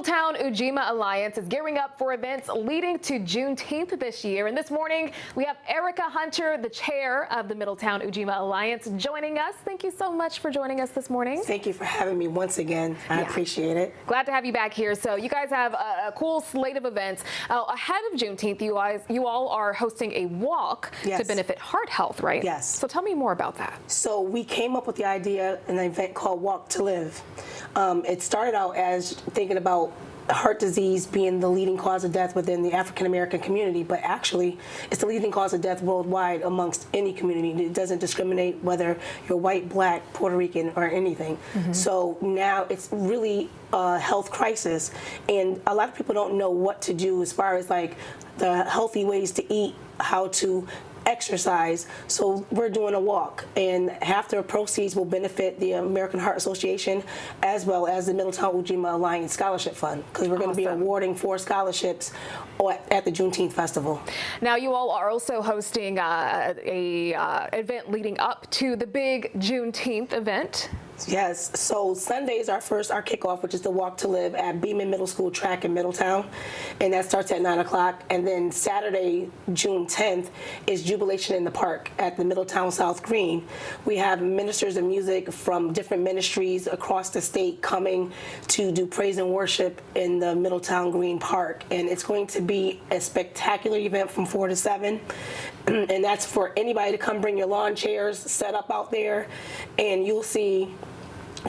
Middletown Ujima Alliance is gearing up for events leading to Juneteenth this year. And this morning, we have Erica Hunter, the chair of the Middletown Ujima Alliance, joining us. Thank you so much for joining us this morning. Thank you for having me once again. I appreciate it. Glad to have you back here. So you guys have a cool slate of events. Ahead of Juneteenth, you all are hosting a walk to benefit heart health, right? Yes. So tell me more about that. So we came up with the idea in an event called Walk to Live. It started out as thinking about heart disease being the leading cause of death within the African American community, but actually it's the leading cause of death worldwide amongst any community. It doesn't discriminate whether you're white, black, Puerto Rican, or anything. So now it's really a health crisis, and a lot of people don't know what to do as far as like the healthy ways to eat, how to exercise. So we're doing a walk, and half the proceeds will benefit the American Heart Association as well as the Middletown Ujima Alliance Scholarship Fund, because we're going to be awarding 4 scholarships at the Juneteenth Festival. Now you all are also hosting a event leading up to the big Juneteenth event. Yes, so Sunday is our kickoff, which is the Walk to Live at Beeman Middle School track in Middletown, and that starts at 9 o'clock. And then Saturday, June 10th, is Jubilation in the Park at the Middletown South Green. We have ministers of music from different ministries across the state coming to do praise and worship in the Middletown Green Park, and it's going to be a spectacular event from 4 to 7. And that's for anybody to come bring your lawn chairs set up out there, and you'll see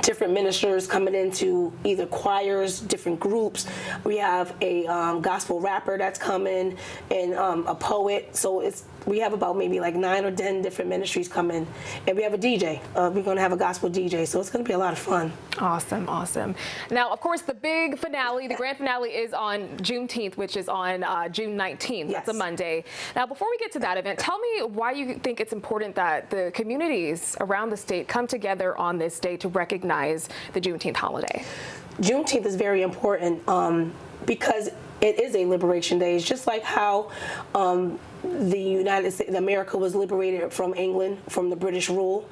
different ministers coming into either choirs, different groups. We have a gospel rapper that's coming, and a poet. So we have about maybe like 9 or 10 different ministries coming, and we have a DJ. We're going to have a gospel DJ, so it's going to be a lot of fun. Awesome, awesome. Now, of course, the big finale, the grand finale, is on Juneteenth, which is on June 19th. That's a Monday. Now, before we get to that event, tell me why you think it's important that the communities around the state come together on this day to recognize the Juneteenth holiday. Juneteenth is very important because it is a liberation day. It's just like how the United States, America was liberated from England, from the British rule.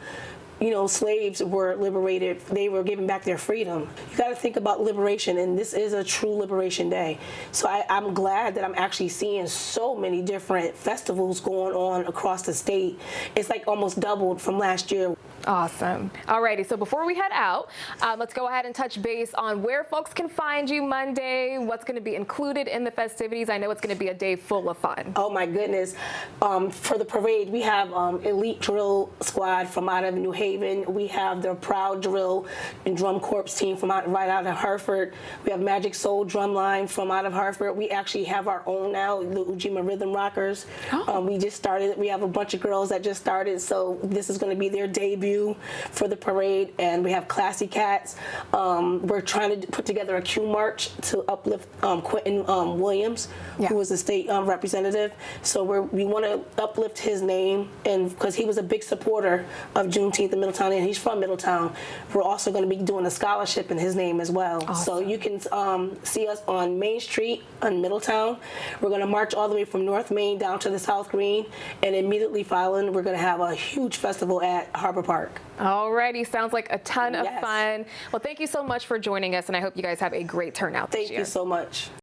You know, slaves were liberated. They were given back their freedom. You got to think about liberation, and this is a true liberation day. So I'm glad that I'm actually seeing so many different festivals going on across the state. It's like almost doubled from last year. Awesome. Alrighty, so before we head out, let's go ahead and touch base on where folks can find you Monday, what's going to be included in the festivities. I know it's going to be a day full of fun. Oh my goodness. For the parade, we have elite drill squad from out of New Haven. We have the Proud Drill and Drum Corps team from right out of Hartford. We have Magic Soul Drum Line from out of Hartford. We actually have our own now, the Ujima Rhythm Rockers. We just started. We have a bunch of girls that just started, so this is going to be their debut for the parade. And we have Classy Cats. We're trying to put together a Q march to uplift Quentin Williams, who was the state representative. So we want to uplift his name, and because he was a big supporter of Juneteenth in Middletown, and he's from Middletown. We're also going to be doing a scholarship in his name as well. Awesome. So you can see us on Main Street in Middletown. We're going to march all the way from North Main down to the South Green, and immediately following, we're going to have a huge festival at Harbor Park. Alrighty, sounds like a ton of fun. Well, thank you so much for joining us, and I hope you guys have a great turnout this year. Thank you so much.